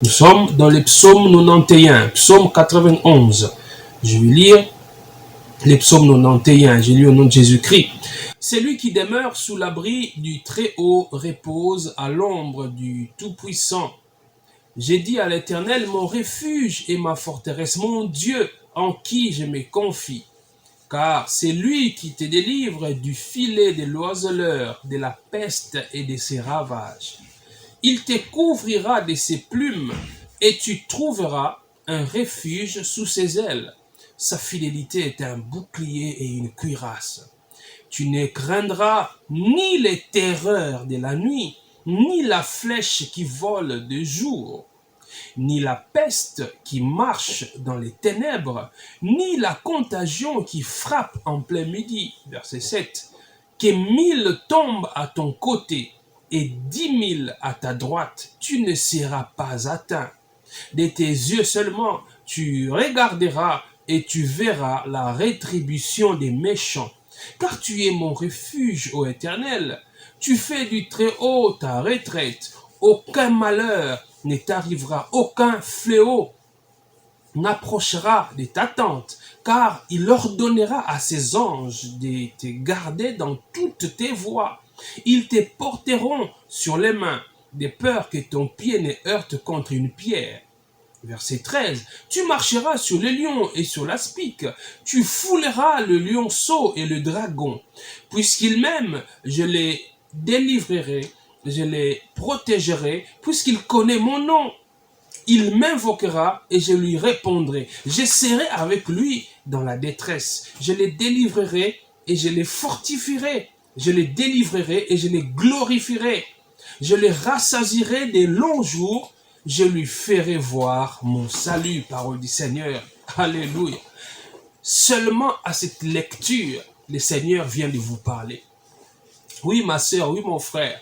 Nous sommes dans les psaumes 91, psaume 91. Je vais lire les psaumes 91, j'ai lu au nom de Jésus-Christ. Celui qui demeure sous l'abri du Très-Haut repose à l'ombre du Tout-Puissant. J'ai dit à l'Éternel, mon refuge et ma forteresse, mon Dieu, en qui je me confie. Car c'est lui qui te délivre du filet de l'oiseleur, de la peste et de ses ravages. Il te couvrira de ses plumes et tu trouveras un refuge sous ses ailes. Sa fidélité est un bouclier et une cuirasse. Tu ne craindras ni les terreurs de la nuit, ni la flèche qui vole de jour, ni la peste qui marche dans les ténèbres, ni la contagion qui frappe en plein midi. Verset 7. Que 1000 tombent à ton côté et 10 000 à ta droite, tu ne seras pas atteint. De tes yeux seulement, tu regarderas et tu verras la rétribution des méchants. Car tu es mon refuge, ô Éternel. Tu fais du Très-Haut ta retraite. Aucun malheur ne t'arrivera, aucun fléau n'approchera de ta tente, car il ordonnera à ses anges de te garder dans toutes tes voies. Ils te porteront sur les mains, de peur que ton pied ne heurte contre une pierre. Verset 13. Tu marcheras sur le lion et sur l'aspic. Tu fouleras le lionceau et le dragon. Puisqu'il m'aime, je les délivrerai, je les protégerai, puisqu'il connaît mon nom. Il m'invoquera et je lui répondrai. Je serai avec lui dans la détresse. Je les délivrerai et je les fortifierai. Je les délivrerai et je les glorifierai. Je les rassasierai des longs jours. Je lui ferai voir mon salut, parole du Seigneur. Alléluia. Seulement à cette lecture, le Seigneur vient de vous parler. Oui, ma sœur, oui, mon frère.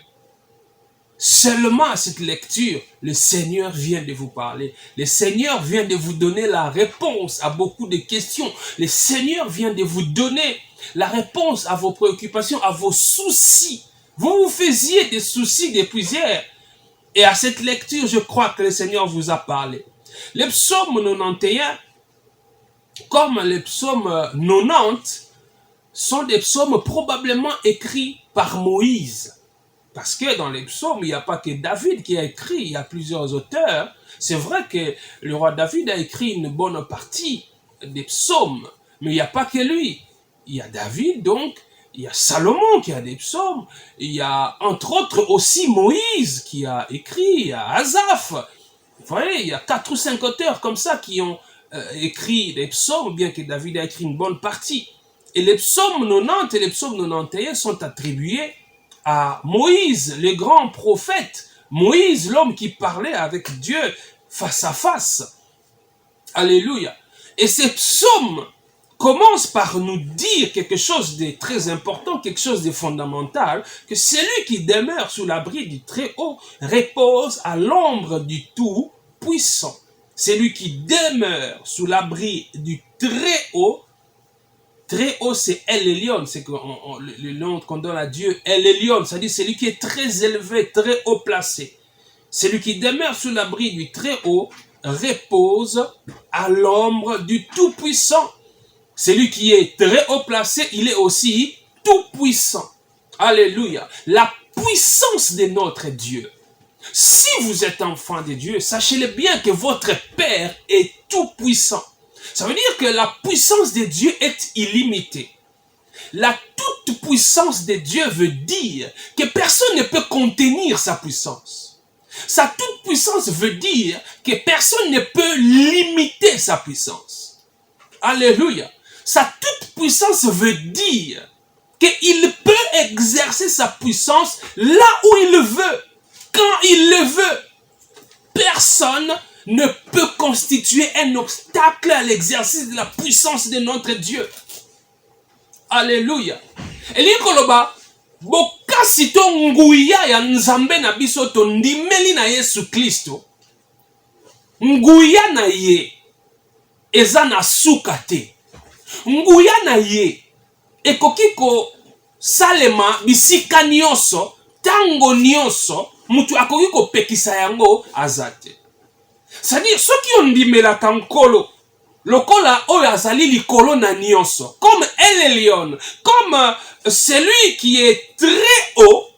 Seulement à cette lecture, le Seigneur vient de vous parler. Le Seigneur vient de vous donner la réponse à beaucoup de questions. Le Seigneur vient de vous donner la réponse à vos préoccupations, à vos soucis. Vous vous faisiez des soucis depuis hier. Et à cette lecture, je crois que le Seigneur vous a parlé. Les psaumes 91, comme les psaumes 90, sont des psaumes probablement écrits par Moïse. Parce que dans les psaumes, il n'y a pas que David qui a écrit, il y a plusieurs auteurs. C'est vrai que le roi David a écrit une bonne partie des psaumes, mais il n'y a pas que lui. Il y a David, donc, il y a Salomon qui a des psaumes, il y a entre autres aussi Moïse qui a écrit, il y a Asaph. Vous voyez, il y a 4 ou 5 auteurs comme ça qui ont écrit des psaumes, bien que David a écrit une bonne partie. Et les psaumes 90 et les psaumes 91 sont attribués à Moïse, le grand prophète. Moïse, l'homme qui parlait avec Dieu face à face. Alléluia. Et ces psaumes commencent par nous dire quelque chose de très important, quelque chose de fondamental, que celui qui demeure sous l'abri du Très-Haut repose à l'ombre du Tout-Puissant. Celui qui demeure sous l'abri du Très-Haut, Très-Haut, c'est El Elyon, c'est le nom qu'on donne à Dieu, El Elyon, c'est-à-dire celui qui est très élevé, très haut placé. Celui qui demeure sous l'abri du Très-Haut repose à l'ombre du Tout-Puissant. Celui qui est très haut placé, il est aussi tout-puissant. Alléluia. La puissance de notre Dieu. Si vous êtes enfant de Dieu, sachez-le bien que votre Père est tout-puissant. Ça veut dire que la puissance de Dieu est illimitée. La toute-puissance de Dieu veut dire que personne ne peut contenir sa puissance. Sa toute-puissance veut dire que personne ne peut limiter sa puissance. Alléluia. Sa toute-puissance veut dire qu'il peut exercer sa puissance là où il le veut, quand il le veut. Personne ne peut constituer un obstacle à l'exercice de la puissance de notre Dieu. Alléluia. Elingi koloba bokasi to nguya ya nzambe na biso to ndimeli na Yesu Kristo. Nguya na ye eza na suka te. Nguya na ye ekoki ko salema bisika nyonso, tango nyonso, mutu akoki ko pekisa yango azate. C'est-à-dire, ceux qui ont dit melaka nkolo, lokola oyo azali likolo na nyonso, comme El Elyon, comme celui qui est très haut,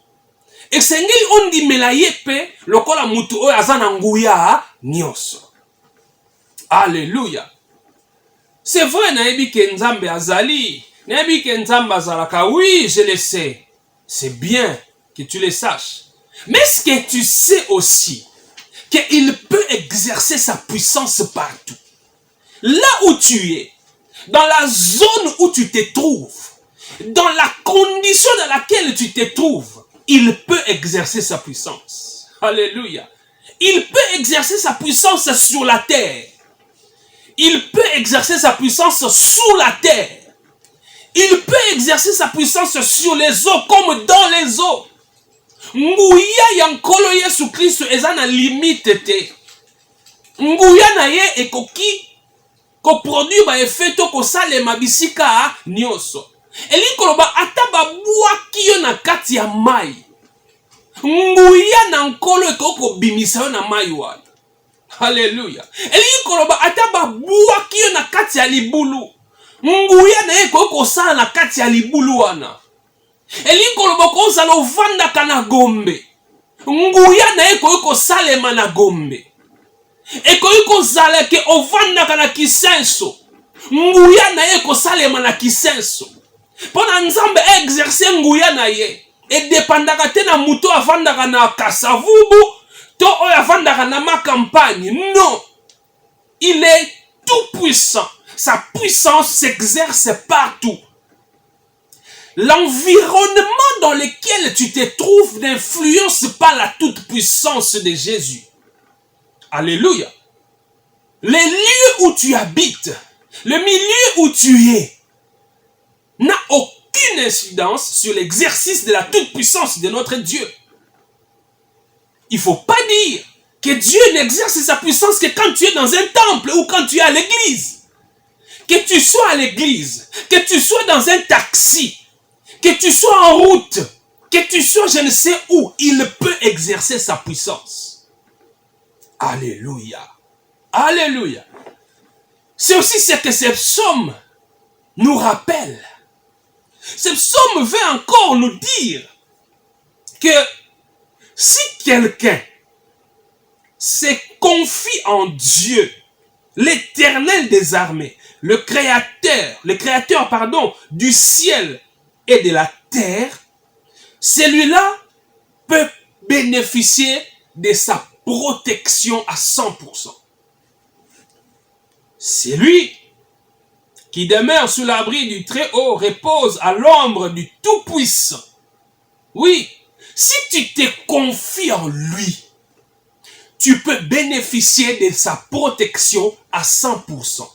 et sengeli on dit melaye pe, lokola mutu oyo azana nguya nyonso. Alléluia. C'est vrai, naebi ke nzambe azali, naebi ke nzambe azalaka, oui, je le sais. C'est bien que tu le saches. Mais est-ce que tu sais aussi qu'il peut exercer sa puissance partout? Là où tu es, dans la zone où tu te trouves, dans la condition dans laquelle tu te trouves, il peut exercer sa puissance. Alléluia. Il peut exercer sa puissance sur la terre. Il peut exercer sa puissance sous la terre. Il peut exercer sa puissance sur les eaux comme dans les eaux. Nguya yankolo Yesu Christ eza na limite te. Nguya na ye ekoki ko produit ba effeto ko salema bisika nyonso. Eli koloba ataba bwaki yo na kati ya mai. Nguya na nkolo ekoko bimisa yo na mai wana. Alléluia. Eli koloba ataba bwaki yo na kati ya libulu. Nguya na ye ko sala na kati ya libulu wana. Eli koloba ko sala ovanda kana gombe. Nguya na ye ko salema na gombe. Ekoki kozala ke ovandaka na kisenso. Nguya na ye kosalema na kisenso. Pona nzambe exercer nguya na ye. E dependaka te na muto avandaka na kasavubu, to oyo avandaka na ma campagne. Non. Il est tout puissant. Sa puissance s'exerce partout. L'environnement dans lequel tu te trouves n'influence pas la toute puissance de Jésus. Alléluia. Les lieux où tu habites, le milieu où tu es, n'a aucune incidence sur l'exercice de la toute-puissance de notre Dieu. Il ne faut pas dire que Dieu n'exerce sa puissance que quand tu es dans un temple ou quand tu es à l'église. Que tu sois à l'église, que tu sois dans un taxi, que tu sois en route, que tu sois je ne sais où, il peut exercer sa puissance. Alléluia. Alléluia. C'est aussi ce que ce psaume nous rappelle. Ce psaume veut encore nous dire que si quelqu'un se confie en Dieu, l'Éternel des armées, le créateur, du ciel et de la terre, celui-là peut bénéficier de sa protection à 100%. C'est lui qui demeure sous l'abri du Très-Haut, repose à l'ombre du Tout-Puissant. Oui, si tu te confies en lui, tu peux bénéficier de sa protection à 100%.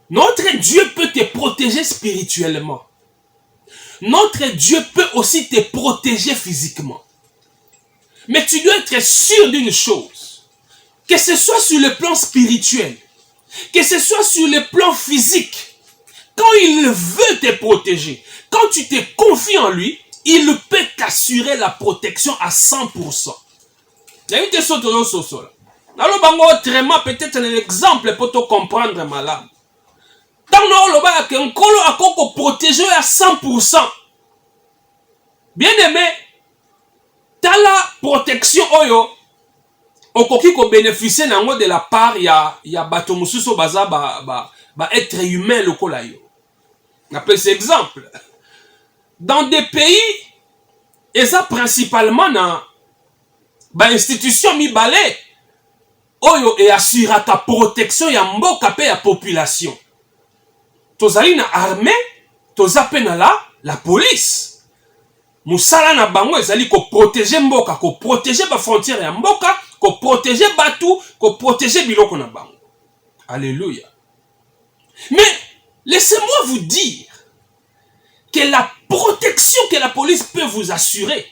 Notre Dieu peut te protéger spirituellement. Notre Dieu peut aussi te protéger physiquement. Mais tu dois être sûr d'une chose, que ce soit sur le plan spirituel, que ce soit sur le plan physique, quand il veut te protéger, quand tu te confies en lui, il peut t'assurer la protection à 100%. Peut-être un exemple pour te comprendre malade. Tant que un colo a protéger à 100%. Bien aimé, t'as la protection oyo okoki ko bénéficier nango de la part ya bato mususu baza être humain lokola yo. On appelle cet exemple. Dans des pays, et ça principalement dans institution mibale oyo et assure ta protection ya mboka pe ya population. Tozali na armée, tozape na la police. Musala na bango ezali ko protéger mboka, ko protéger ba frontière ya mboka, ko protéger batu, ko protéger biloko na bango. Alléluia. Mais laissez-moi vous dire que la protection que la police peut vous assurer,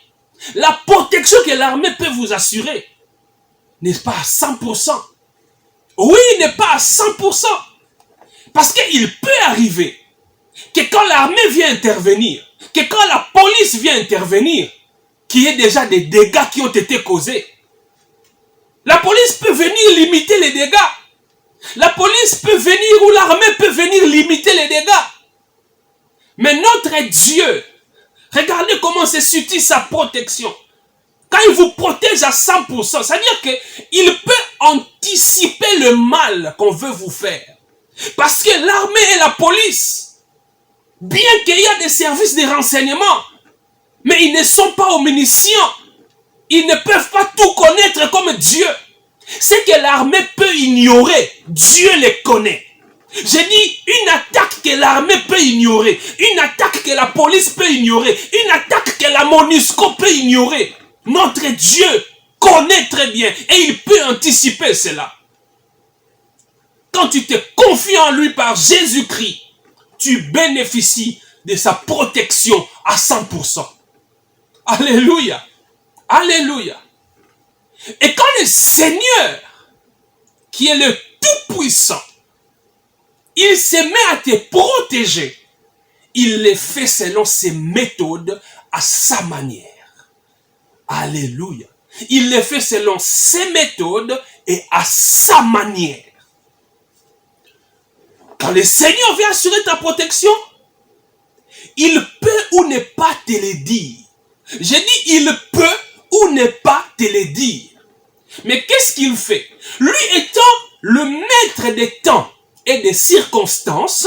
la protection que l'armée peut vous assurer, n'est pas à 100%. Oui, n'est pas à 100%. Parce qu'il peut arriver que quand l'armée vient intervenir, que quand la police vient intervenir, qu'il y ait déjà des dégâts qui ont été causés. La police peut venir limiter les dégâts. La police peut venir ou l'armée peut venir limiter les dégâts. Mais notre Dieu, regardez comment c'est subtil sa protection. Quand il vous protège à 100%, c'est-à-dire qu'il peut anticiper le mal qu'on veut vous faire. Parce que l'armée et la police, bien qu'il y ait des services de renseignement, mais ils ne sont pas omniscients. Ils ne peuvent pas tout connaître comme Dieu. Ce que l'armée peut ignorer, Dieu les connaît. J'ai dit une attaque que l'armée peut ignorer, une attaque que la police peut ignorer, une attaque que la MONUSCO peut ignorer. Notre Dieu connaît très bien et il peut anticiper cela. Quand tu te confies en lui par Jésus-Christ, tu bénéficies de sa protection à 100%. Alléluia. Alléluia. Et quand le Seigneur, qui est le Tout-Puissant, il se met à te protéger, il le fait selon ses méthodes, à sa manière. Alléluia. Il le fait selon ses méthodes et à sa manière. Quand le Seigneur vient assurer ta protection, il peut ou ne pas te le dire. J'ai dit il peut ou ne pas te le dire. Mais qu'est-ce qu'il fait? Lui étant le maître des temps et des circonstances,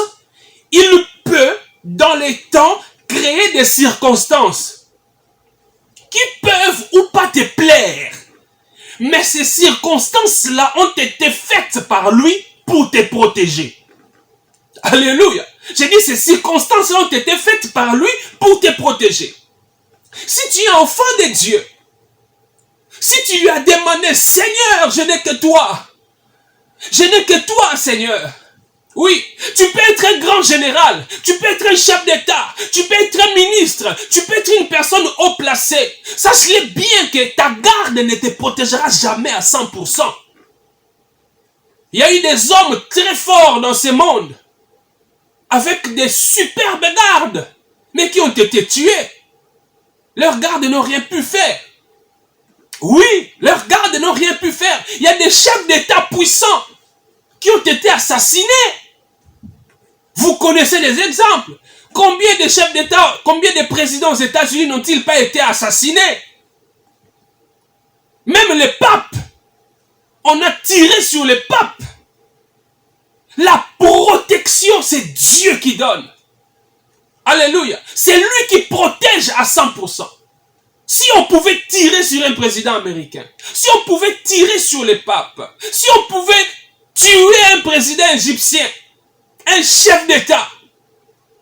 il peut, dans les temps, créer des circonstances qui peuvent ou pas te plaire. Mais ces circonstances-là ont été faites par lui pour te protéger. Alléluia. J'ai dit ces circonstances-là ont été faites par lui pour te protéger. Si tu es enfant de Dieu, si tu lui as demandé, Seigneur, je n'ai que toi. Je n'ai que toi, Seigneur. Oui, tu peux être un grand général, tu peux être un chef d'État, tu peux être un ministre, tu peux être une personne haut placée. Sache-le bien que ta garde ne te protégera jamais à 100%. Il y a eu des hommes très forts dans ce monde, avec des superbes gardes, mais qui ont été tués. Leurs gardes n'ont rien pu faire. Oui, leurs gardes n'ont rien pu faire. Il y a des chefs d'État puissants qui ont été assassinés. Vous connaissez les exemples. Combien de chefs d'État, combien de présidents aux États-Unis n'ont-ils pas été assassinés? Même les papes. On a tiré sur les papes. La protection, c'est Dieu qui donne. Alléluia. C'est lui qui protège à 100%. Si on pouvait tirer sur un président américain, si on pouvait tirer sur les papes, si on pouvait tuer un président égyptien, un chef d'État,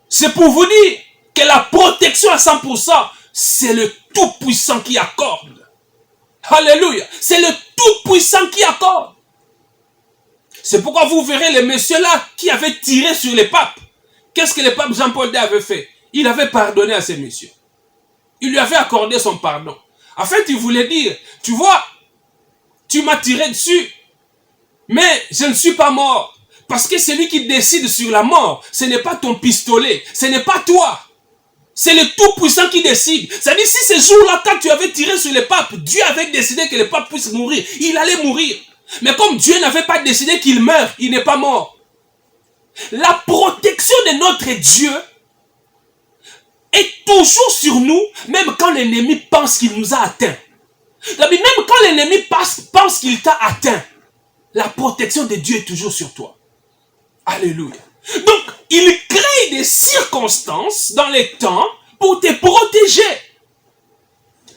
c'est pour vous dire que la protection à 100%, c'est le Tout-Puissant qui accorde. Alléluia. C'est le Tout-Puissant qui accorde. C'est pourquoi vous verrez les messieurs-là qui avaient tiré sur les papes. Qu'est-ce que le pape Jean-Paul II avait fait? Il avait pardonné à ces messieurs. Il lui avait accordé son pardon. En fait, il voulait dire, tu vois, tu m'as tiré dessus, mais je ne suis pas mort. Parce que celui qui décide sur la mort, ce n'est pas ton pistolet, ce n'est pas toi. C'est le Tout-Puissant qui décide. C'est-à-dire, si ce jour-là, quand tu avais tiré sur le pape, Dieu avait décidé que le pape puisse mourir. Il allait mourir. Mais comme Dieu n'avait pas décidé qu'il meure, il n'est pas mort. La protection de notre Dieu est toujours sur nous, même quand l'ennemi pense qu'il nous a atteints. Même quand l'ennemi pense qu'il t'a atteint, la protection de Dieu est toujours sur toi. Alléluia. Donc, il crée des circonstances dans les temps pour te protéger.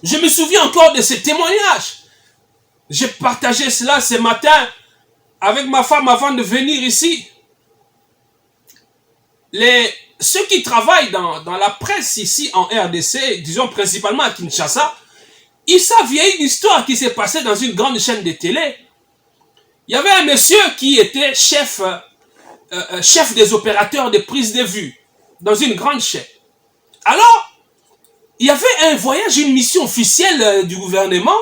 Je me souviens encore de ce témoignage. J'ai partagé cela ce matin avec ma femme avant de venir ici. Ceux qui travaillent dans la presse ici en RDC, disons principalement à Kinshasa, ils savent, il y a une histoire qui s'est passée dans une grande chaîne de télé. Il y avait un monsieur qui était chef des opérateurs de prise de vue dans une grande chaîne. Alors, il y avait un voyage, une mission officielle du gouvernement.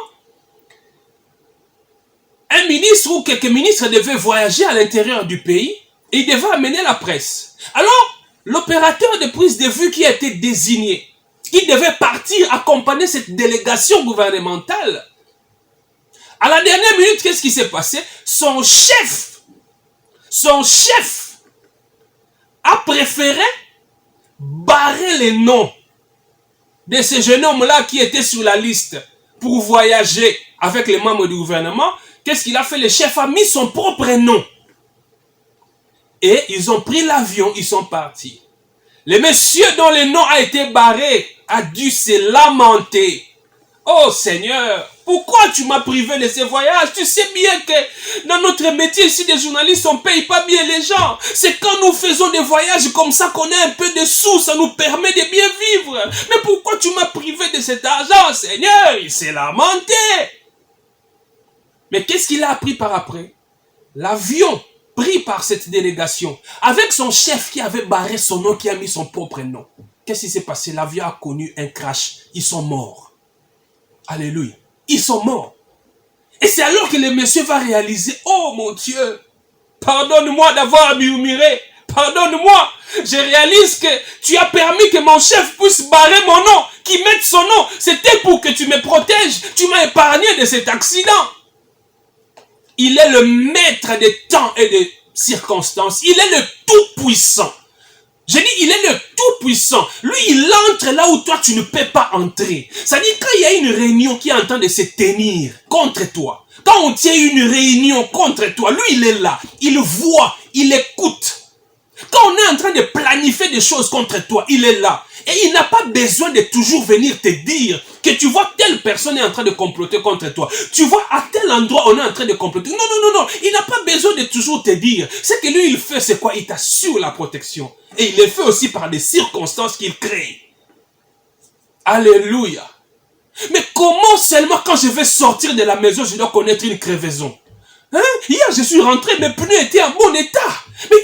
Un ministre ou quelques ministres devaient voyager à l'intérieur du pays et ils devaient amener la presse. Alors, l'opérateur de prise de vue qui a été désigné, qui devait partir accompagner cette délégation gouvernementale, À la dernière minute, qu'est-ce qui s'est passé? Son chef a préféré barrer les noms de ces jeunes hommes-là qui étaient sur la liste pour voyager avec les membres du gouvernement. Qu'est-ce qu'il a fait? Le chef a mis son propre nom. Et ils ont pris l'avion, ils sont partis. Le monsieur dont le nom a été barré a dû se lamenter. Oh Seigneur, pourquoi tu m'as privé de ces voyages? Tu sais bien que dans notre métier ici des journalistes, on ne paye pas bien les gens. C'est quand nous faisons des voyages comme ça qu'on a un peu de sous, ça nous permet de bien vivre. Mais pourquoi tu m'as privé de cet argent, Seigneur? Il s'est lamenté. Mais qu'est-ce qu'il a appris par après? L'avion pris par cette délégation, avec son chef qui avait barré son nom, qui a mis son propre nom. Qu'est-ce qui s'est passé? L'avion a connu un crash. Ils sont morts. Alléluia. Ils sont morts. Et c'est alors que le monsieur va réaliser, oh mon Dieu, pardonne-moi d'avoir murmuré. Pardonne-moi. Je réalise que tu as permis que mon chef puisse barrer mon nom, qu'il mette son nom. C'était pour que tu me protèges. Tu m'as épargné de cet accident. Il est le maître des temps et des circonstances. Il est le tout-puissant. J'ai dit, il est le tout-puissant. Lui, il entre là où toi, tu ne peux pas entrer. Ça dit, quand il y a une réunion qui est en train de se tenir contre toi, quand on tient une réunion contre toi, lui, il est là. Il voit, il écoute. Quand on est en train de planifier des choses contre toi, il est là. Et il n'a pas besoin de toujours venir te dire que tu vois telle personne est en train de comploter contre toi. Tu vois à tel endroit on est en train de comploter. Non, non, non, non. Il n'a pas besoin de toujours te dire. Ce que lui il fait, c'est quoi? Il t'assure la protection. Et il le fait aussi par des circonstances qu'il crée. Alléluia. Mais comment seulement quand je vais sortir de la maison, je dois connaître une crevaison? Hein? Hier, je suis rentré, mes pneus étaient en bon état. Mais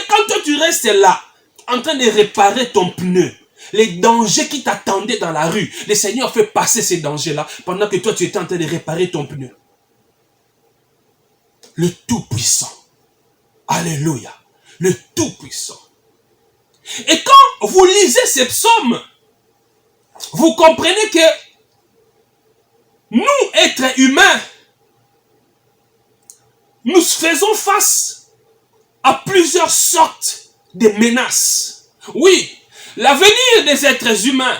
quand toi tu restes là, en train de réparer ton pneu, les dangers qui t'attendaient dans la rue, le Seigneur fait passer ces dangers-là pendant que toi tu étais en train de réparer ton pneu. Le Tout-Puissant. Alléluia. Le Tout-Puissant. Et quand vous lisez ces psaumes, vous comprenez que nous, êtres humains, nous faisons face à plusieurs sortes de menaces. Oui, l'avenir des êtres humains,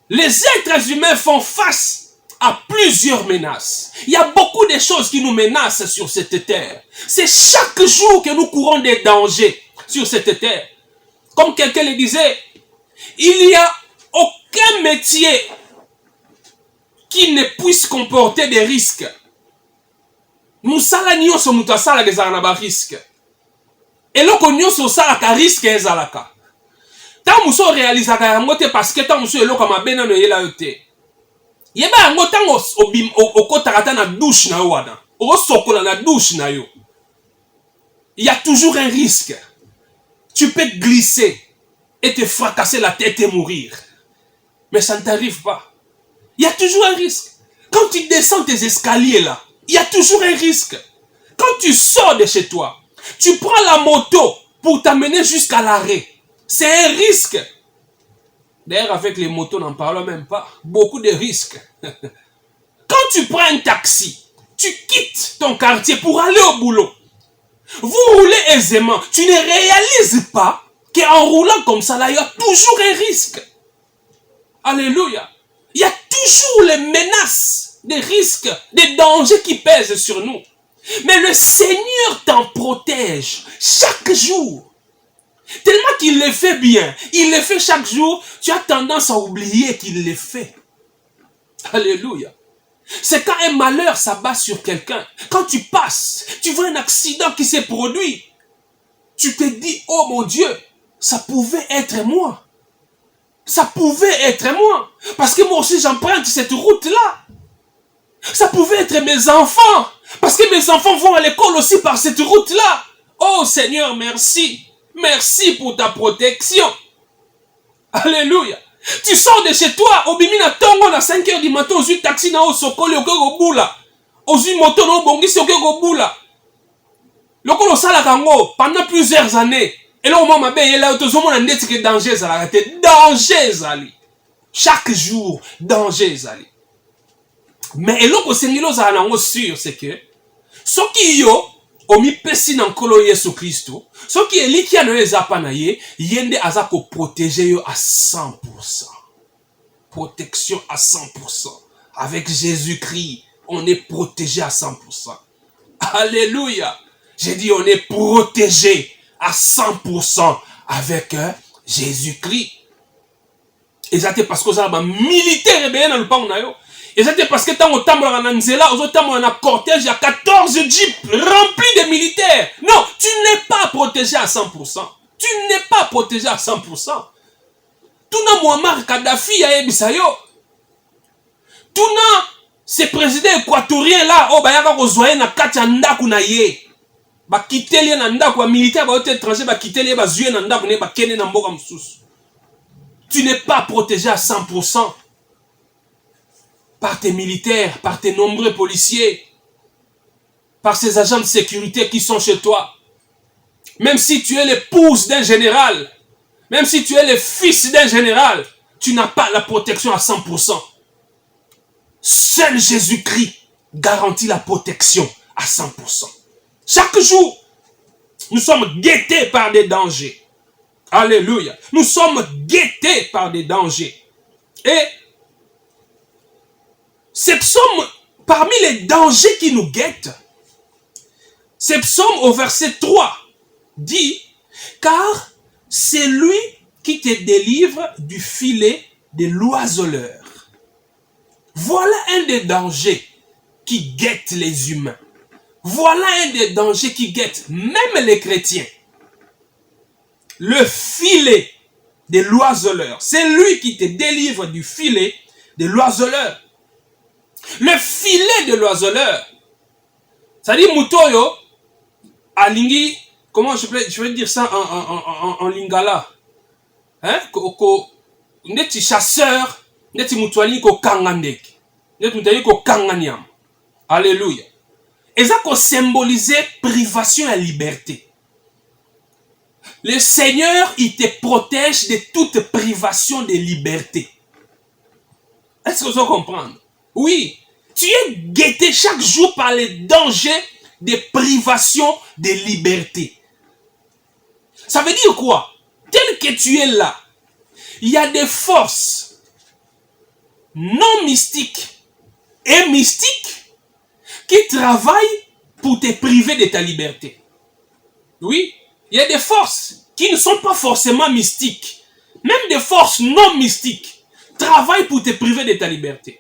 les êtres humains font face à plusieurs menaces. Il y a beaucoup de choses qui nous menacent sur cette terre. C'est chaque jour que nous courons des dangers sur cette terre. Comme quelqu'un le disait, il n'y a aucun métier qui ne puisse comporter des risques. Nous salanions sur nous sala des arnaba risques. Et là qu'on y sala ka risque ezalaka. Tant muso réalisa ka ngote parce que tant muso elo comme abena no yela yote. Yeba ngota obim okotarata na douche na wana. O sokola na douche na yo. Il y a toujours un risque. Tu peux te glisser et te fracasser la tête et mourir. Mais ça ne t'arrive pas. Il y a toujours un risque. Quand tu descends tes escaliers là, il y a toujours un risque. Quand tu sors de chez toi, tu prends la moto pour t'amener jusqu'à l'arrêt. C'est un risque. D'ailleurs, avec les motos, n'en parlons même pas. Beaucoup de risques. Quand tu prends un taxi, tu quittes ton quartier pour aller au boulot. Vous roulez aisément. Tu ne réalises pas qu'en roulant comme ça, là, il y a toujours un risque. Alléluia. Il y a toujours les menaces, des risques, des dangers qui pèsent sur nous. Mais le Seigneur t'en protège chaque jour. Tellement qu'il le fait bien, il le fait chaque jour, tu as tendance à oublier qu'il le fait. Alléluia. C'est quand un malheur s'abat sur quelqu'un, quand tu passes, tu vois un accident qui s'est produit, tu te dis, oh mon Dieu, ça pouvait être moi. Ça pouvait être moi. Parce que moi aussi j'emprunte cette route-là. Ça pouvait être mes enfants. Parce que mes enfants vont à l'école aussi par cette route-là. Oh Seigneur, merci. Merci pour ta protection. Alléluia. Tu sors de chez toi, au bimina tongo na 5 heures du matin, aux taxi na osokoli au boula. Aux moto na bongisi au boula. Lokolo sala kango pendant plusieurs années. Et là, au moment où il y a là, tout le monde a dit que danger, ça a été danger, Zali. Chaque jour, danger ezali. Mais eloko sengilo ozala nango sûr, c'est que soki yo omipesi na nkolo Yesu Kristo, soki elikia na yo eza pa na ye, yende aza ko protéger yo à 100%. Protection à 100%. Avec Jésus-Christ, on est protégé à 100%. Alléluia. J'ai dit on est protégé à 100% avec Jésus-Christ. Et ça c'est parce que ça va militaire bien dans le pan na yo. Et ça c'est parce que tant autant dans nzela, autant on a cortège, il y a 14 jeeps remplis de militaires. Non, tu n'es pas protégé à 100%. Tu n'es pas protégé à 100%. Tuna Muammar Kadhafi a ebisayo. Tuna ce président équatorien là, oh bayaka kozwaye na kati ya ndaku na ye. Ba kiteli na ndaku wa militaire ba autre étranger ba kiteli ba zuye na ndaku ne ba kene na mboka msusu. Tu n'es pas protégé à 100% par tes militaires, par tes nombreux policiers, par ces agents de sécurité qui sont chez toi. Même si tu es l'épouse d'un général, même si tu es le fils d'un général, tu n'as pas la protection à 100%. Seul Jésus-Christ garantit la protection à 100%. Chaque jour, nous sommes guettés par des dangers. Alléluia. Nous sommes guettés par des dangers. Et ces psaumes, parmi les dangers qui nous guettent, ces psaumes au verset 3 dit, car c'est lui qui te délivre du filet de l'oiseleur. Voilà un des dangers qui guettent les humains. Voilà un des dangers qui guettent même les chrétiens. Le filet de l'oiseleur. C'est lui qui te délivre du filet de l'oiseleur. Le filet de l'oiseleur. Ça dit Mutoyo, alingi, comment je vais dire ça en lingala? Hein? Neti chasseur, neti mutuali ko kangandek. Neti mutuali ko kanganyam. Alléluia. Et ça qu'on symbolisait privation et liberté. Le Seigneur, il te protège de toute privation de liberté. Est-ce que vous comprenez? Oui. Tu es guetté chaque jour par les dangers de privation de liberté. Ça veut dire quoi? Tel que tu es là, il y a des forces non mystiques et mystiques qui travaillent pour te priver de ta liberté. Oui, il y a des forces qui ne sont pas forcément mystiques. Même des forces non mystiques travaillent pour te priver de ta liberté.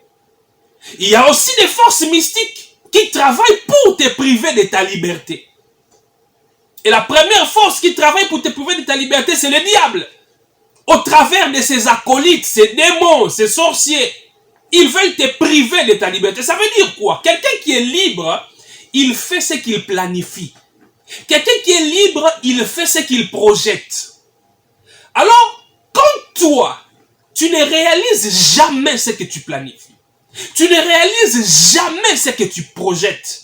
Il y a aussi des forces mystiques qui travaillent pour te priver de ta liberté. Et la première force qui travaille pour te priver de ta liberté, c'est le diable. Au travers de ses acolytes, ses démons, ses sorciers, ils veulent te priver de ta liberté. Ça veut dire quoi? Quelqu'un qui est libre, il fait ce qu'il planifie. Quelqu'un qui est libre, il fait ce qu'il projette. Alors, quand toi, tu ne réalises jamais ce que tu planifies, tu ne réalises jamais ce que tu projettes,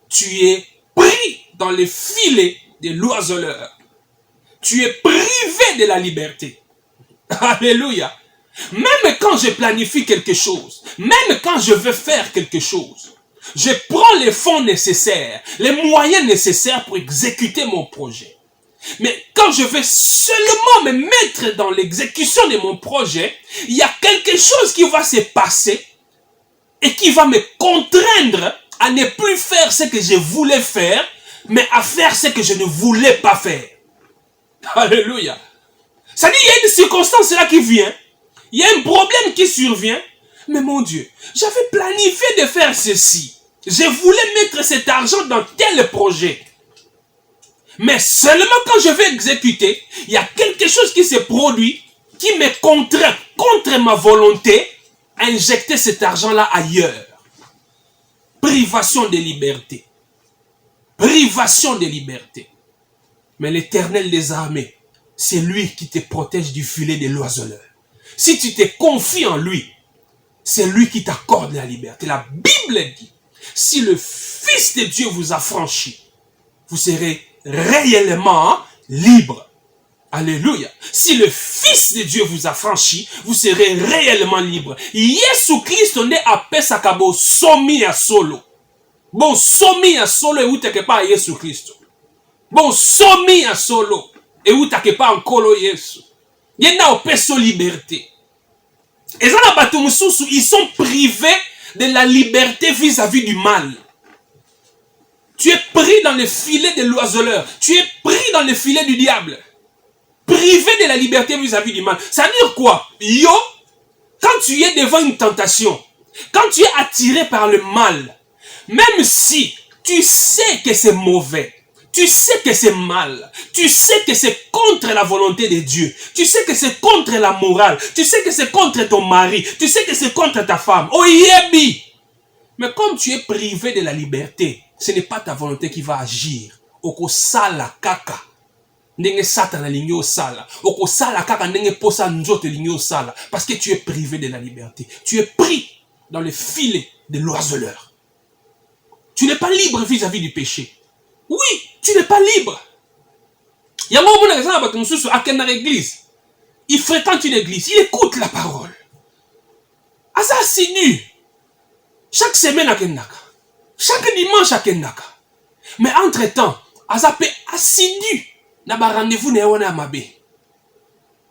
tu es pris dans les filets de l'oiseleur. Tu es privé de la liberté. Alléluia. Même quand je planifie quelque chose, même quand je veux faire quelque chose, je prends les fonds nécessaires, les moyens nécessaires pour exécuter mon projet. Mais quand je vais seulement me mettre dans l'exécution de mon projet, il y a quelque chose qui va se passer et qui va me contraindre à ne plus faire ce que je voulais faire, mais à faire ce que je ne voulais pas faire. Alléluia. Ça dit, il y a une circonstance là qui vient, il y a un problème qui survient, mais mon Dieu, j'avais planifié de faire ceci. Je voulais mettre cet argent dans tel projet. Mais seulement quand je vais exécuter, il y a quelque chose qui se produit qui me contraint, contre ma volonté, à injecter cet argent-là ailleurs. Privation de liberté. Privation de liberté. Mais l'Éternel des armées, c'est lui qui te protège du filet de l'oiseleur. Si tu te confies en lui, c'est lui qui t'accorde la liberté. La Bible dit, si le Fils de Dieu vous affranchit, vous serez réellement libre. Alléluia. Si le Fils de Dieu vous a franchi, vous serez réellement libre. Yesu Christ n'est à pesakabo somi à solo. Bon, somi à solo et où t'es pas Yesu Christ. Bon, somi à solo et où t'es pas encore Yesu. Il y a au peso liberté. Et ça, ils sont privés de la liberté vis-à-vis du mal. Tu es pris dans le filet de l'oiseleur. Tu es pris dans le filet du diable. Privé de la liberté vis-à-vis du mal. Ça veut dire quoi? Yo, quand tu es devant une tentation, quand tu es attiré par le mal, même si tu sais que c'est mauvais, tu sais que c'est mal, tu sais que c'est contre la volonté de Dieu, tu sais que c'est contre la morale, tu sais que c'est contre ton mari, tu sais que c'est contre ta femme. Oh yebi! Mais comme tu es privé de la liberté, ce n'est pas ta volonté qui va agir. Oko sala kaka. Ndenge satana lingi sala. Oko sala kaka ndenge posa nzote lingi sala. Parce que tu es privé de la liberté. Tu es pris dans le filet de l'oiseleur. Tu n'es pas libre vis-à-vis du péché. Oui, tu n'es pas libre. Il y a un moment dans l'église. Il fréquente une église. Il écoute la parole. Asa assidu. Chaque semaine à Kendaka. Chaque dimanche à Kendaka. Mais entre-temps, Asa peut assidu. Naba rendez-vous ne wana mabe.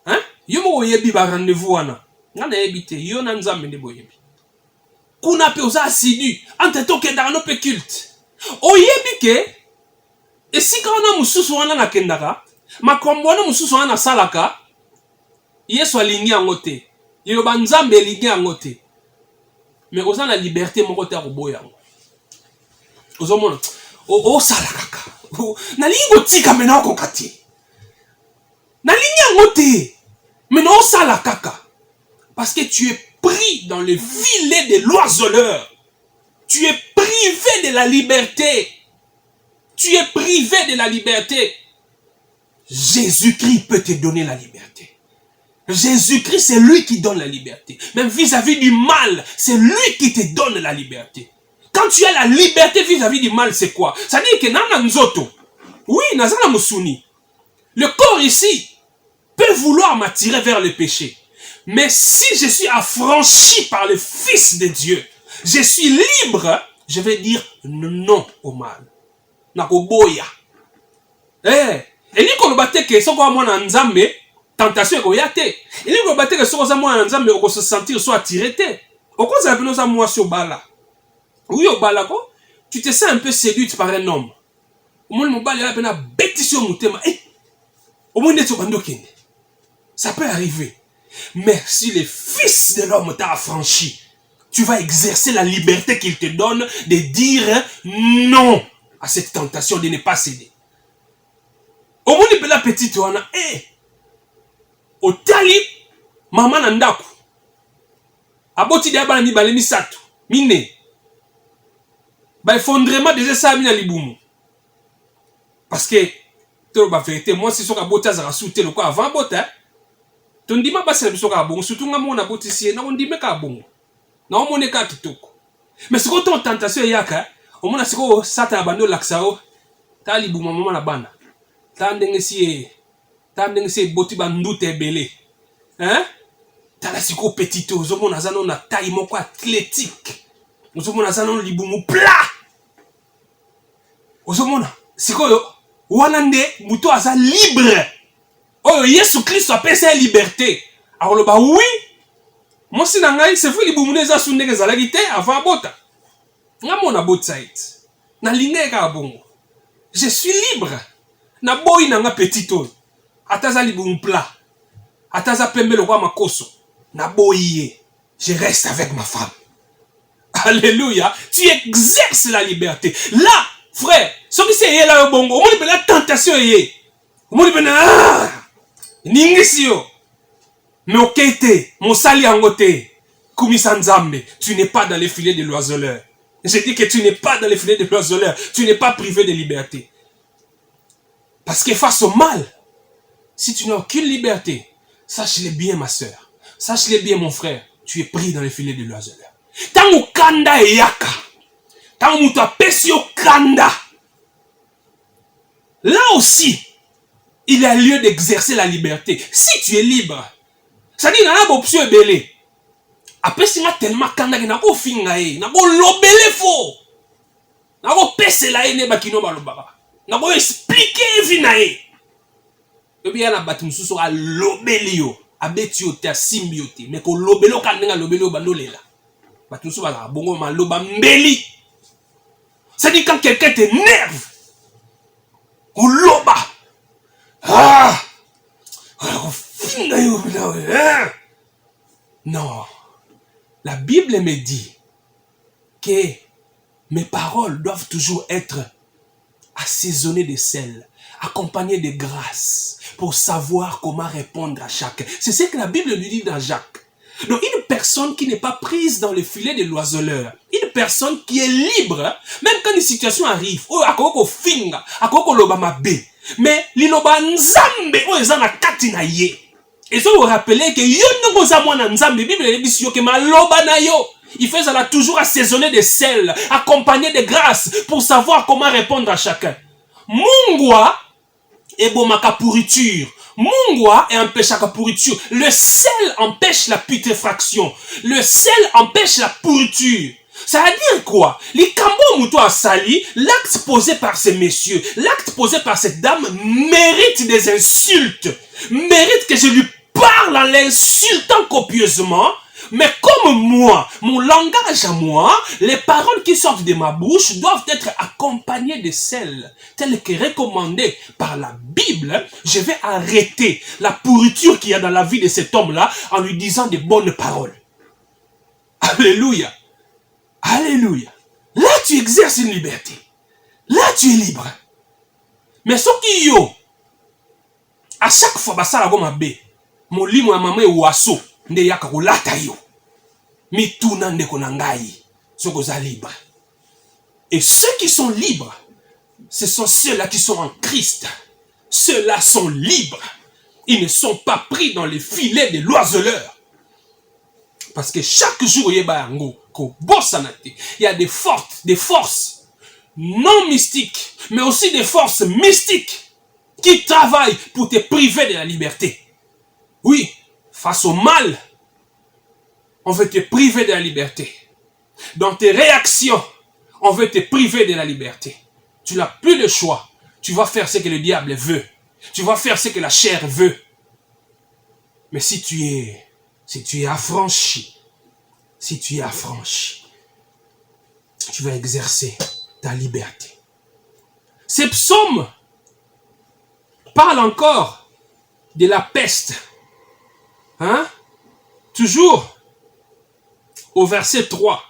Hein? Yo mo yebi ba rendez-vous wana. Ngana yebite yo na nzambe ne boyebi. Kuna pe oza assidu. Entre-temps Kendaka no pe culte. Oyebi ke et si quand on a mususu wana na Kendaka, makombo wana mususu wana na salaka, Yesu alingi yango te. Yo ba nzambe alingi yango te. Mais oza na liberté moko te koboya yango. Ozomona o sala kaka. Na lingo tika mena ko kati. Na lingi yango te. Mena o sala kaka. Parce que tu es pris dans le filet de l'oiseleur. Tu es privé de la liberté. Tu es privé de la liberté. Jésus-Christ peut te donner la liberté. Jésus-Christ, c'est lui qui donne la liberté. Même vis-à-vis du mal, c'est lui qui te donne la liberté. Quand tu as la liberté vis-à-vis du mal, c'est quoi? Ça dit que Nana Nzoto, oui, Nazana Mousouni, le corps ici peut vouloir m'attirer vers le péché. Mais si je suis affranchi par le Fils de Dieu, je suis libre, je vais dire non au mal. Nakoboya. Et ni qu'on batte que ce qu'on a nzambe, tentation ko yate. Et ni qu'on batte que ce qu'on a nzambe, on se sentir soit attiré te. Au quoi ça nous a moi sur bala. Oui au bala ko, tu te sens un peu séduite par un homme. Au moins mon bala là na bétissio mutema. Au moins net bando kende. Ça peut arriver. Mais si le Fils de l'homme t'a affranchi, tu vas exercer la liberté qu'il te donne de dire non à cette tentation de ne pas céder. Au moins, il peut la petite, on a, au tali, maman nandaku. Aboti de abani balemi sato, mine. Ba effondrement déjà ça mina libumu. Parce que, tout la vérité, moi, si soka bota za souté le quoi avant bota, ton dima ba c'est soka bon, surtout nga mona boti si, na on dime ka bon. Na on mone ka kitoko. Mais ce qu'on tentation yaka, au moins, c'est que sata abando laksao, tali libumu maman na banda. Tandenge si boti bandoute belé. Hein? Tala siko petit ozomo nazano na taille moko athlétique. Ozomo nazano libumu plat. Ozomo na siko wanande muto aza libre. Oh Yesu Christ appelle ça liberté. Alors le bah oui. Moi si nangai c'est fait libumu neza sundeke zalaki te avant bota. Ngamo na botsite. Na lingeka bongo. Je suis libre. Na boy nanga petit oyo ataza libumu plat ataza pembe lokwa makoso na boye je reste avec ma femme. Alléluia, tu exerces la liberté là frère. Ce qui c'est là au bongo on dit la tentation est on dit ningisi yo mais okete mosali angote kumisa nzambe. Tu n'es pas dans les filets de l'oiseleur. Je dis que tu n'es pas dans les filets de l'oiseleur. Tu n'es pas privé de liberté. Parce que face au mal, si tu n'as aucune liberté, sache-le bien ma soeur, sache-le bien mon frère, tu es pris dans les filets de l'oiseleur. Tango kanda e yaka, tango muto apesi yo kanda, là aussi, il a lieu d'exercer la liberté. Si tu es libre, ça dit, il y a une option belé. Après, si tu tellement kanda, il y a un finga, il y a un lobele faux. Il y a un pese la ene bakino balobara. Il y a un expliquer vinae. Et bien, il y a un batin sous à lobelio, à betiote, à symbiote, mais qu'on lobelo kanda lobelo bandolela. Batin sous à bongo maloba mbeli. Ça dit, quand quelqu'un t'énerve, ou loba, ah, non. La Bible me dit que mes paroles doivent toujours être assaisonnées de sel, accompagnées de grâce, pour savoir comment répondre à chacun. C'est ce que la Bible nous dit dans Jacques. Donc une personne qui n'est pas prise dans le filet de l'oiseleur, une personne qui est libre, même quand une situation arrive, mais liloba nzambe o ezana kati na ye. Et ça vous rappelez que yo n'oza mwana nzambe, Bible dit si yo que maloba na yo. Il fait ça toujours assaisonner de sel, accompagné de grâce pour savoir comment répondre à chacun. Mungwa et bomaka pourriture. Mungwa et empêche la pourriture. Le sel empêche la putréfaction. Le sel empêche la pourriture. Ça veut dire quoi? Les cambo mouto a sali, l'acte posé par ces messieurs, l'acte posé par cette dame mérite des insultes. Mérite que je lui parle en l'insultant copieusement. Mais comme moi, mon langage à moi, les paroles qui sortent de ma bouche doivent être accompagnées de sel, tel que recommandé par la Bible. Je vais arrêter la pourriture qu'il y a dans la vie de cet homme-là en lui disant de bonnes paroles. Alléluia. Alléluia. Là, tu exerces une liberté. Là, tu es libre. Mais ce qui yo, à chaque fois, ça la gomme bé, mon lit, mon maman est oiseau, nde yaka ko lata yo. Mi tuna nde konangai, ce que ça libre. Et ceux qui sont libres, ce sont ceux-là qui sont en Christ. Ceux-là sont libres. Ils ne sont pas pris dans les filets de l'oiseleur. Parce que chaque jour, il y a des forces non mystiques, mais aussi des forces mystiques qui travaillent pour te priver de la liberté. Oui, face au mal, on veut te priver de la liberté. Dans tes réactions, on veut te priver de la liberté. Tu n'as plus de choix. Tu vas faire ce que le diable veut. Tu vas faire ce que la chair veut. Mais si tu es affranchi, tu vas exercer ta liberté. Ces psaumes parlent encore de la peste. Hein? Toujours au verset 3.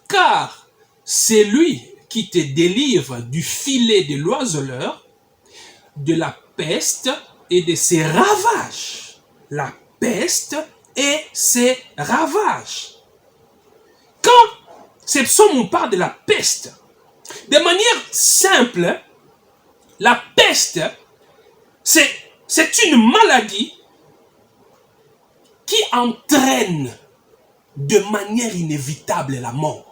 Car c'est lui qui te délivre du filet de l'oiseleur, de la peste et de ses ravages. La peste et ses ravages. Quand ces psaumes parlent de la peste, de manière simple, la peste, c'est une maladie qui entraîne de manière inévitable la mort.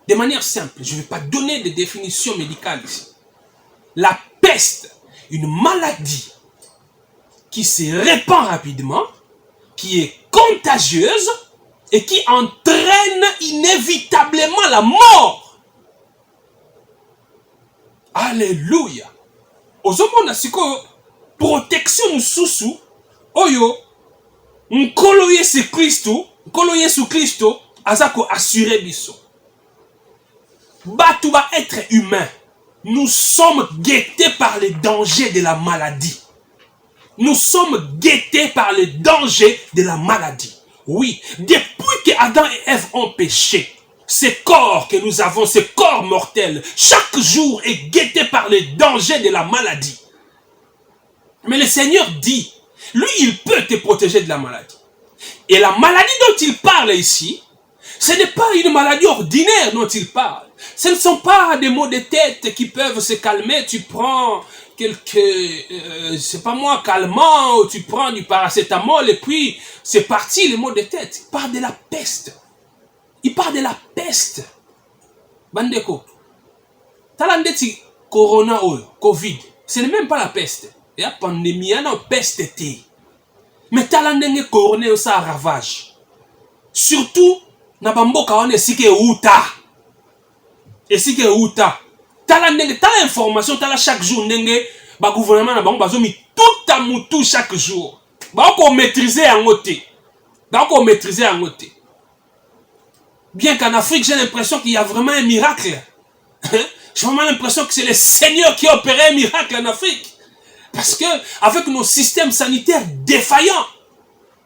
De manière simple, je ne vais pas donner de définition médicale ici. La peste, une maladie qui se répand rapidement, qui est contagieuse et qui entraîne inévitablement la mort. Alléluia. Ozomona siko protection sous oyo nkolo Yesu Kristo azako assurer biso. Batu ba être humain. Nous sommes guettés par les dangers de la maladie. Nous sommes guettés par les dangers de la maladie. Oui, depuis que Adam et Ève ont péché, ce corps que nous avons, ce corps mortel, chaque jour est guetté par les dangers de la maladie. Mais le Seigneur dit, lui, il peut te protéger de la maladie. Et la maladie dont il parle ici, ce n'est pas une maladie ordinaire dont il parle. Ce ne sont pas des maux de tête qui peuvent se calmer. Tu prends c'est pas moi, calmant, ou tu prends du paracétamol et puis c'est parti les maux de tête. Il parle de la peste. Il parle de la peste. Bandeko. Talandeti corona ou Covid. Ce n'est même pas la peste. Et la pandémie, il y a une peste. Mais tala ndenge corona ça ravage. Surtout, na bamboka wana esike uta. Esike uta. Tala ndenge, tala information, tala chaque jour ndenge, ba gouvernement na bango bazomi tout à moutou chaque jour. Ba ko maîtriser en côté. Ba ko maîtriser en côté. Bien qu'en Afrique, j'ai l'impression qu'il y a vraiment un miracle. J'ai vraiment l'impression que c'est le Seigneur qui a opéré un miracle en Afrique. Parce que, avec nos systèmes sanitaires défaillants,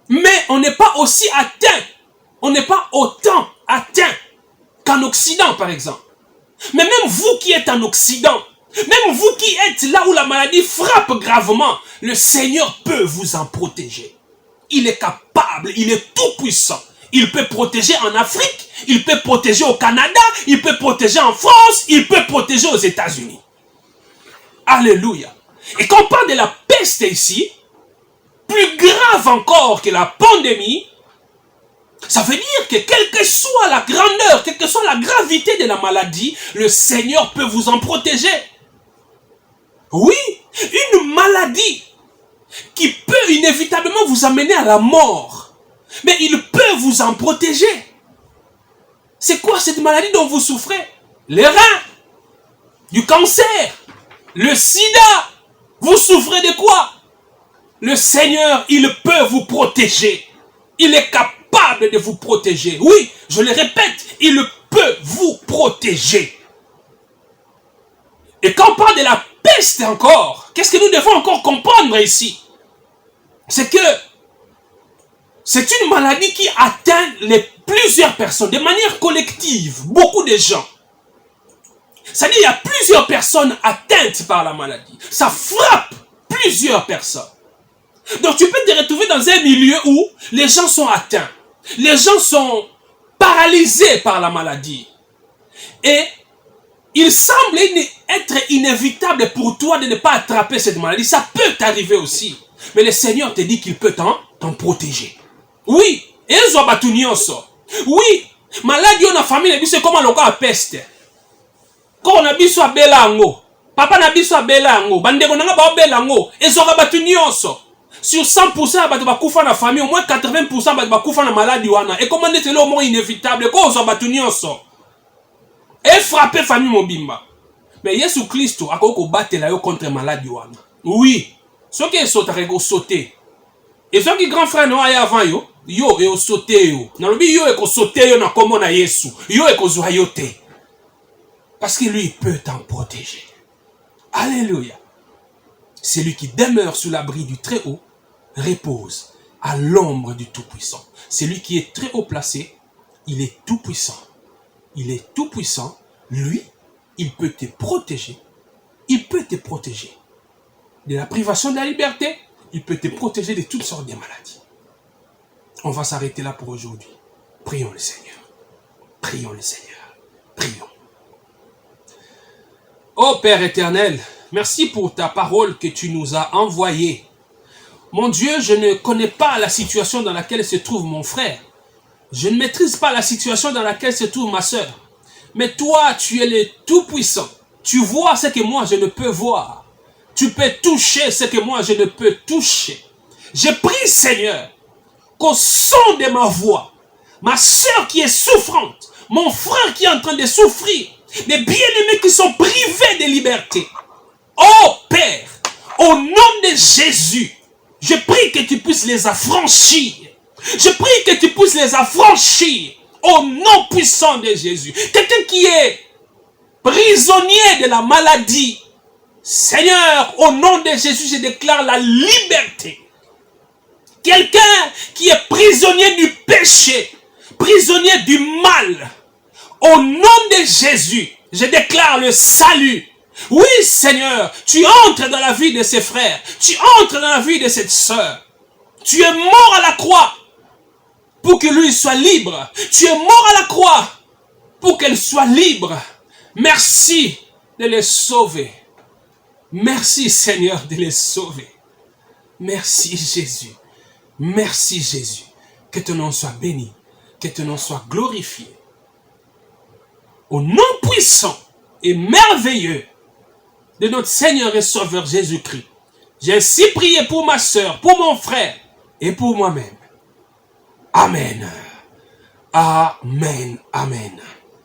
mais on n'est pas aussi atteint, on n'est pas autant atteint qu'en Occident, par exemple. Mais même vous qui êtes en Occident, même vous qui êtes là où la maladie frappe gravement, le Seigneur peut vous en protéger. Il est capable, il est tout puissant. Il peut protéger en Afrique, il peut protéger au Canada, il peut protéger en France, il peut protéger aux États-Unis. Alléluia. Et quand on parle de la peste ici, plus grave encore que la pandémie, ça veut dire que quelle que soit la grandeur, quelle que soit la gravité de la maladie, le Seigneur peut vous en protéger. Oui, une maladie qui peut inévitablement vous amener à la mort. Mais il peut vous en protéger. C'est quoi cette maladie dont vous souffrez? Les reins, du cancer, le sida. Vous souffrez de quoi? Le Seigneur, il peut vous protéger. Il est capable de vous protéger. Oui, je le répète, il peut vous protéger. Et quand on parle de la peste encore, qu'est-ce que nous devons encore comprendre ici? C'est que c'est une maladie qui atteint plusieurs personnes de manière collective, beaucoup de gens. C'est-à-dire qu'il y a plusieurs personnes atteintes par la maladie. Ça frappe plusieurs personnes. Donc tu peux te retrouver dans un milieu où les gens sont atteints. Les gens sont paralysés par la maladie. Et il semble être inévitable pour toi de ne pas attraper cette maladie. Ça peut t'arriver aussi. Mais le Seigneur te dit qu'il peut t'en protéger. Oui, et ils ont battu nyonso. Oui, maladie on a famille, c'est comme le cas peste. Quand on a biso a belango, papa na biso a belango, bandeko nanga ba belango, ils ont battu nyonso. Sur 100% ba kufa na famille, au moins 80% ba kufa na maladie wana. Et comment est le moins inévitable quand on a battu nyonso? Et frapper famille mobimba. Mais Jésus Christ a ko battre la yo contre maladie wana. Oui, ce qui est sauté. Et ce qui grand frère non aya avant yo. Yo e sauté yo. Na lobi yo e ko sauté yo na komo na Yesu. Yo e ko zwa yo te. Parce que lui peut t'en protéger. Alléluia. Celui qui demeure sous l'abri du Très-Haut repose à l'ombre du Tout-Puissant. Celui qui est très haut placé, il est tout-puissant. Il est tout-puissant. Lui, il peut te protéger. Il peut te protéger de la privation de la liberté. Il peut te protéger de toutes sortes de maladies. On va s'arrêter là pour aujourd'hui. Prions le Seigneur. Prions le Seigneur. Prions. Ô Père éternel, merci pour ta parole que tu nous as envoyée. Mon Dieu, je ne connais pas la situation dans laquelle se trouve mon frère. Je ne maîtrise pas la situation dans laquelle se trouve ma sœur. Mais toi, tu es le Tout-Puissant. Tu vois ce que moi je ne peux voir. Tu peux toucher ce que moi je ne peux toucher. Je prie, Seigneur, qu'au son de ma voix, ma sœur qui est souffrante, mon frère qui est en train de souffrir, les bien-aimés qui sont privés de liberté. Oh Père, au nom de Jésus, je prie que tu puisses les affranchir. Je prie que tu puisses les affranchir au nom puissant de Jésus. Quelqu'un qui est prisonnier de la maladie, Seigneur, au nom de Jésus, je déclare la liberté. Quelqu'un qui est prisonnier du péché, prisonnier du mal, au nom de Jésus, je déclare le salut. Oui, Seigneur, tu entres dans la vie de ses frères, tu entres dans la vie de cette sœur. Tu es mort à la croix pour que lui soit libre. Tu es mort à la croix pour qu'elle soit libre. Merci de les sauver. Merci, Seigneur, de les sauver. Merci, Jésus. Merci, Jésus. Que ton nom soit béni, que ton nom soit glorifié. Au nom puissant et merveilleux de notre Seigneur et Sauveur Jésus-Christ, J'ai ainsi prié pour ma sœur, pour mon frère et pour moi-même. Amen. Amen. Amen.